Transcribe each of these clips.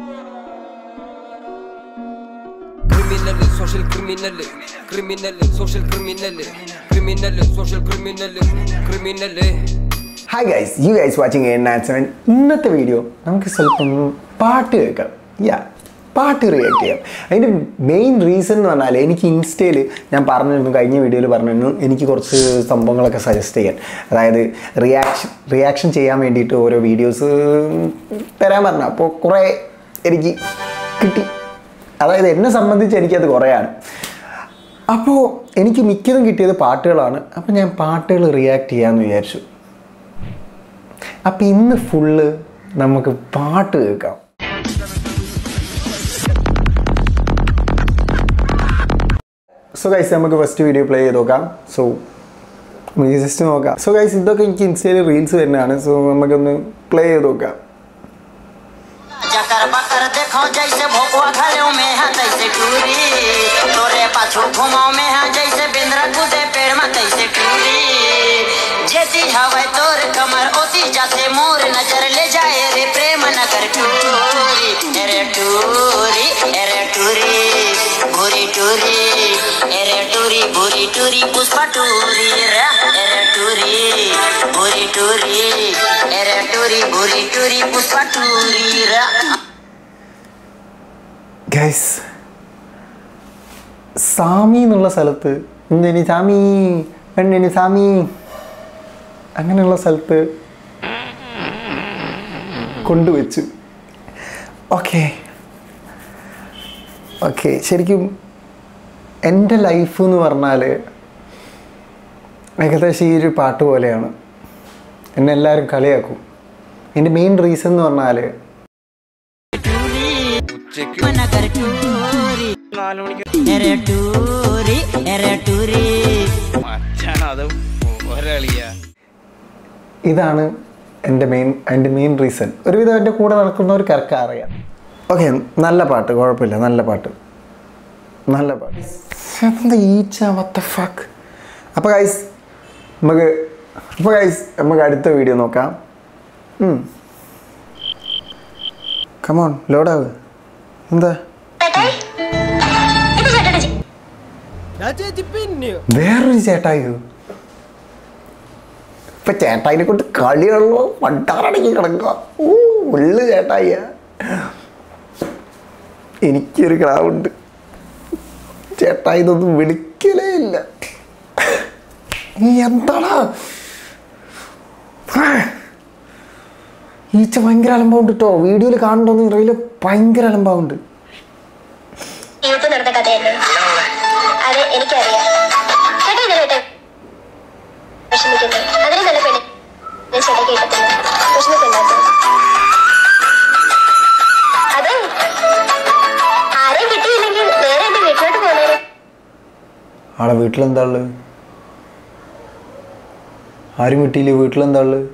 Criminal, social criminal, social criminal. Hi guys, you guys watching A97. ഇന്നത്തെ video നമുക്ക് സ്വല്പം പാട്ട് കേൾക്കാം. പാട്ട് റിയാക്ട് ചെയ്യാം. അതിൻ്റെ മെയിൻ റീസൺ എന്ന് പറഞ്ഞാൽ എനിക്ക് ഇൻസ്റ്റയിൽ ഞാൻ പറഞ്ഞിരുന്നു, കഴിഞ്ഞ വീഡിയോയിൽ പറഞ്ഞിരുന്നു എനിക്ക് കുറച്ച് സംഭവങ്ങളൊക്കെ സജസ്റ്റ് ചെയ്യാൻ, അതായത് റിയാക്ഷൻ ചെയ്യാൻ വേണ്ടിയിട്ട് ഓരോ വീഡിയോസ് തരാൻ പറഞ്ഞു. അപ്പോൾ കുറേ എനിക്ക് കിട്ടി, അതായത് എന്നെ സംബന്ധിച്ച് എനിക്കത് കുറേയാണ്. അപ്പോൾ എനിക്ക് മിക്കതും കിട്ടിയത് പാട്ടുകളാണ്. അപ്പോൾ ഞാൻ പാട്ടുകൾ റിയാക്ട് ചെയ്യാമെന്ന് വിചാരിച്ചു. അപ്പോൾ ഇന്ന് ഫുള്ള് നമുക്ക് പാട്ട് കേൾക്കാം. സോ ഗൈസ്, നമുക്ക് ഫസ്റ്റ് വീഡിയോ പ്ലേ ചെയ്ത് നോക്കാം. സോ നമുക്ക് ജസ്റ്റ് നോക്കാം. സോ ഗൈസ്, ഇതൊക്കെ എനിക്ക് ഇൻസ്റ്റയിൽ റീൽസ് വരുന്നതാണ്. സോ നമുക്കൊന്ന് പ്ലേ ചെയ്ത് നോക്കാം. ഗൈസ്, സാമി എന്നുള്ള സ്ഥലത്ത് എന്തിനി സാമി പെണ്ണിനി സാമി അങ്ങനെയുള്ള സ്ഥലത്ത് കൊണ്ടുവച്ചു. ഓക്കെ, ശരിക്കും എൻ്റെ ലൈഫ് എന്ന് പറഞ്ഞാൽ ഏകദേശം ഈ ഒരു പാട്ട് പോലെയാണ്. എന്നെ എല്ലാവരും കളിയാക്കും. എൻ്റെ മെയിൻ റീസൺ എന്ന് പറഞ്ഞാൽ ഇതാണ് എൻ്റെ മെയിൻ റീസൺ. ഒരുവിധം എൻ്റെ കൂടെ നടക്കുന്നവർക്കൊക്കെ അറിയാം. ഓക്കെ, നല്ല പാട്ട്, കുഴപ്പമില്ല, നല്ല പാട്ട്. എന്താ ഈച്ച, what the fuck. അപ്പോൾ ഗൈസ് നമുക്ക് അടുത്ത വീഡിയോ നോക്കാം. കമോൺ, ലോഡാവ്. എന്താ വേറൊരു ചേട്ടായോ? ഇപ്പൊ ചേട്ടായിനെ കൊണ്ട് കളിയുള്ളൂ, പണ്ടാറടങ്ങി കിടക്കുക. ഉള്ളു ചേട്ടായ. എനിക്കൊരു ക്ലാവുണ്ട്, ചേട്ടായി ഇതൊന്നും വിളിക്കലേ ഇല്ല. നീ എന്താടാ ഈച്ച? ഭയങ്കര അലമ്പാവുണ്ട് കേട്ടോ. വീഡിയോയിൽ കാണണ്ടോന്ന് അറിയില്ല, ഭയങ്കര അലമ്പാവുണ്ട്. ആളെ വീട്ടിലെന്താ ഉള്ളത്? ആരും കിട്ടിയില്ലേ? വീട്ടിലെന്താ ഉള്ളത്?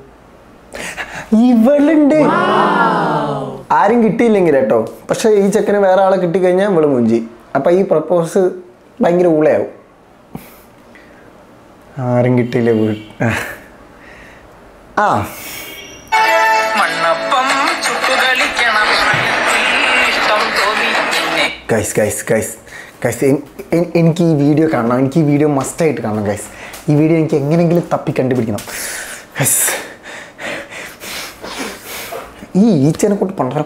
ഇവളുണ്ട്. ആരും കിട്ടിയില്ലെങ്കിൽ കേട്ടോ. പക്ഷെ ഈ ചെക്കന് വേറെ ആളെ കിട്ടിക്കഴിഞ്ഞാൽ ഇവള് മുഞ്ചി. അപ്പം ഈ പ്രപ്പോസ് ഭയങ്കര ഊളയാവും. ആരും കിട്ടിയില്ല ഗൈസ്, എനിക്ക് ഈ വീഡിയോ കാണണം. എനിക്ക് ഈ വീഡിയോ മസ്റ്റായിട്ട് കാണണം ഗൈസ്. ഈ വീഡിയോ എനിക്ക് എങ്ങനെയെങ്കിലും തപ്പി കണ്ടുപിടിക്കണം ഗൈസ്. ഈ ഈച്ചനെ കൊണ്ട് പണ്ടരം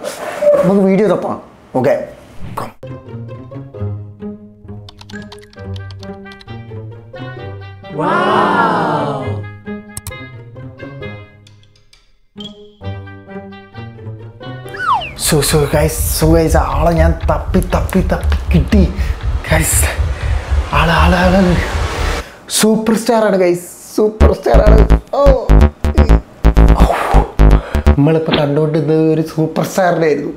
നമുക്ക് വീഡിയോ തപ്പാം. ഓക്കെ, സോ ഗൈസ്, ആളെ ഞാൻ തപ്പി കിട്ടി ഗൈസ്. ആള് സൂപ്പർ സ്റ്റാറാണ് ഗൈസ്, സൂപ്പർ സ്റ്റാറാണ്. നമ്മളിപ്പോൾ കണ്ടുകൊണ്ടിരുന്നത് ഒരു സൂപ്പർ സ്റ്റാറിൻ്റെ ആയിരുന്നു.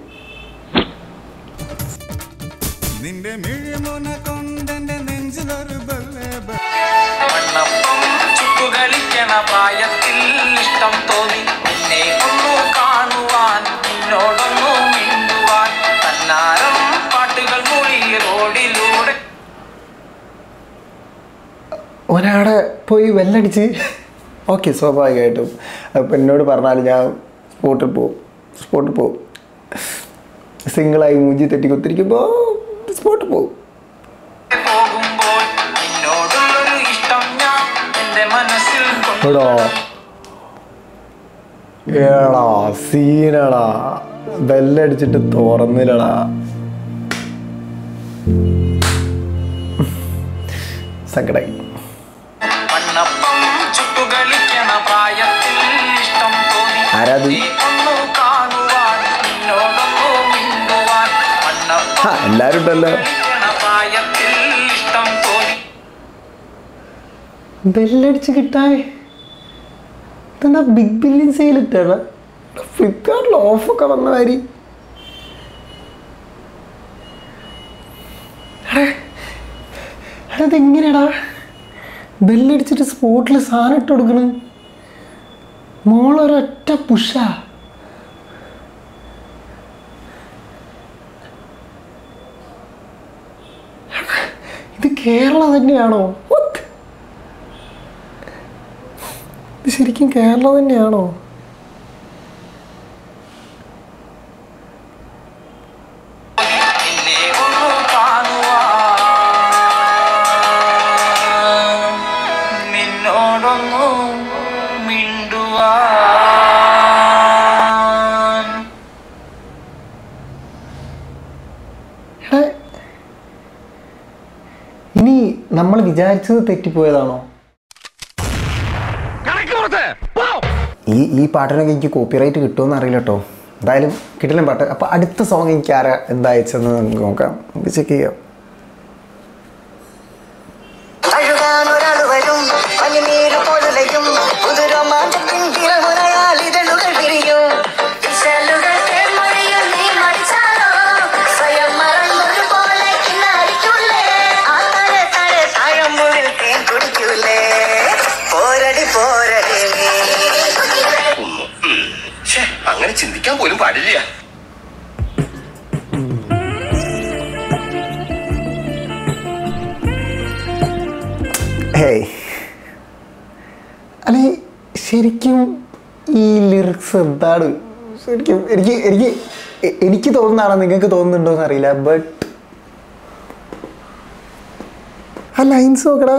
ഒരാടെ പോയി വെല്ലടിച്ച്. ഓക്കെ, സ്വാഭാവികമായിട്ടും അപ്പം എന്നോട് പറഞ്ഞാൽ ഞാൻ സ്പോട്ടിൽ പോവും. സിംഗിളായി മൂഞ്ചി തെറ്റി കുത്തിരിക്കുമ്പോൾ സ്പോട്ട് പോകും. എടോ ഏടാ സീനടാ, ബെല്ലടിച്ചിട്ട് തുറന്നില്ലടാ. സങ്കടായി. ആരാത്? എല്ലാരും ഉണ്ടല്ലോ. ബെല്ലടിച്ച് കിട്ടാൻ ഇതെന്താ ബിഗ് ബില്യൺ സെയിൽ ഇട്ടാണ്? ഫ്ലിപ്കാർട്ടിൽ ഓഫൊക്കെ വന്ന കാര്യം. അതെങ്ങനെയാടാ ബെല്ലടിച്ചിട്ട് സ്പോട്ടിൽ സാധനം ഇട്ട് കൊടുക്കണ്? മോളൊരൊറ്റ പുഷാ. ഇത് കേരളം തന്നെയാണോ? ഇത് ശരിക്കും കേരളം തന്നെയാണോ? ഇനി നമ്മൾ വിചാരിച്ചത് തെറ്റിപ്പോയതാണോ? ഈ പാട്ടിനൊക്കെ എനിക്ക് കോപ്പിറൈറ്റ് കിട്ടുമെന്ന് അറിയില്ല കേട്ടോ. എന്തായാലും കിട്ടില്ല പാട്ട്. അപ്പോൾ അടുത്ത സോങ് എനിക്ക് ആരാ എന്താ അയച്ചെന്ന് നമുക്ക് നോക്കാം, നമുക്ക് ചെക്ക് ചെയ്യാം. അങ്ങനെ ചിന്തിക്കാൻ പോലും പാടില്ല. അല്ലെ ശരിക്കും ഈ ലിറിക്സ് എന്താണ്? ശരിക്കും എനിക്ക് തോന്നുന്നതാണോ, നിങ്ങൾക്ക് തോന്നുന്നുണ്ടോന്ന് അറിയില്ല. ബട്ട് ആ ലൈൻസ് നോക്കടാ.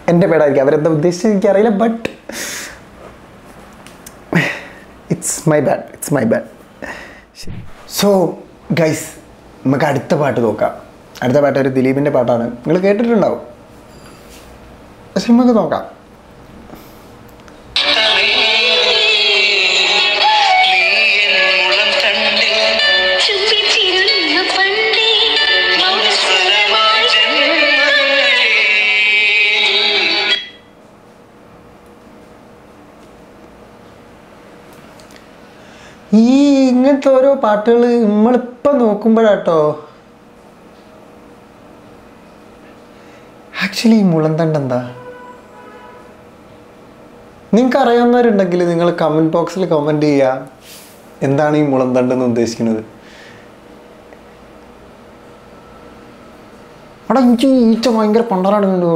എൻ്റെ പേടായിരിക്കും അവരെന്താ ഉദ്ദേശിച്ചത് എനിക്കറിയില്ല. But it's my bad. So guys, നമുക്ക് അടുത്ത പാട്ട് നോക്കാം. അടുത്ത പാട്ട് ഒരു ദിലീപിൻ്റെ പാട്ടാണ്. നിങ്ങൾ കേട്ടിട്ടുണ്ടാവും, പക്ഷെ നമുക്ക് നോക്കാം. ഈ ഇങ്ങനത്തെ ഓരോ പാട്ടുകൾ നമ്മളിപ്പം നോക്കുമ്പോഴാട്ടോ ആക്ച്വലി ഈ മുളന്തണ്ട് എന്താ? നിങ്ങൾക്ക് അറിയാവുന്നവരുണ്ടെങ്കിൽ നിങ്ങൾ കമൻറ്റ് ബോക്സിൽ കമൻറ്റ് ചെയ്യുക, എന്താണ് ഈ മുളന്തണ്ടെന്ന് ഉദ്ദേശിക്കുന്നത്. അവിടെ എനിക്ക് ഈച്ച ഭയങ്കര പണ്ടറാണല്ലോ.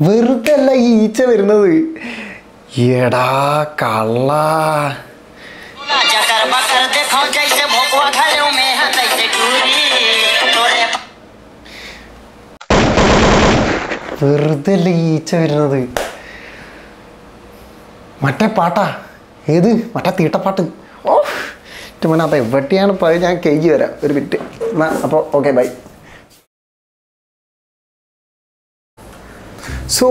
വെറുതെ അല്ല ഈ ഈച്ച വരുന്നത്. എടാ കള്ള, വെറുതെ അല്ല ഈ ഈച്ച വരുന്നത്. മറ്റേ പാട്ടാ, ഏത് മറ്റേ തീട്ടപ്പാട്ട്. ഓ മണി, അപ്പം എവിടെയാണ് പോയത്? ഞാൻ കേക്ക് വരാം ഒരു മിനിറ്റ്. അപ്പോൾ okay bye. So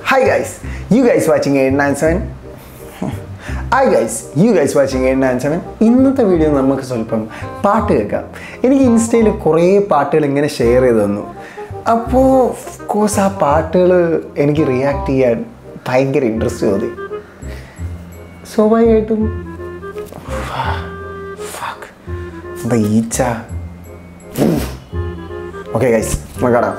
hi guys, you guys watching 897. ഇന്നത്തെ വീഡിയോ നമുക്ക് സ്വല്പം പാട്ട് കേൾക്കാം. എനിക്ക് ഇൻസ്റ്റയിൽ കുറേ പാട്ടുകൾ ഇങ്ങനെ ഷെയർ ചെയ്ത് തന്നു. അപ്പോൾ ഓഫ്കോഴ്സ് ആ പാട്ടുകൾ എനിക്ക് റിയാക്ട് ചെയ്യാൻ ഭയങ്കര ഇൻട്രസ്റ്റ് തോന്നി. സ്വാഭാവികമായിട്ടും എന്താ ഈച്ച. ഓക്കെ ഗൈസ്, നമുക്ക് കാണാം.